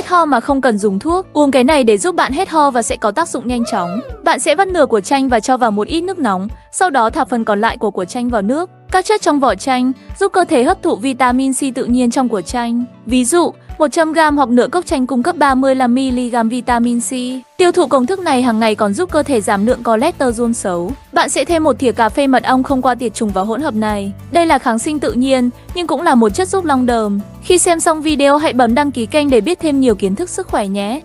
hết ho mà không cần dùng thuốc. Uống cái này để giúp bạn hết ho và sẽ có tác dụng nhanh chóng. Bạn sẽ vắt nửa của chanh và cho vào một ít nước nóng, sau đó thả phần còn lại của quả chanh vào nước. Các chất trong vỏ chanh giúp cơ thể hấp thụ vitamin C tự nhiên trong quả chanh. Ví dụ, 100g hoặc nửa cốc chanh cung cấp 35mg vitamin C. Tiêu thụ công thức này hàng ngày còn giúp cơ thể giảm lượng cholesterol xấu. Bạn sẽ thêm một thìa cà phê mật ong không qua tiệt trùng vào hỗn hợp này. Đây là kháng sinh tự nhiên, nhưng cũng là một chất giúp long đờm. Khi xem xong video hãy bấm đăng ký kênh để biết thêm nhiều kiến thức sức khỏe nhé.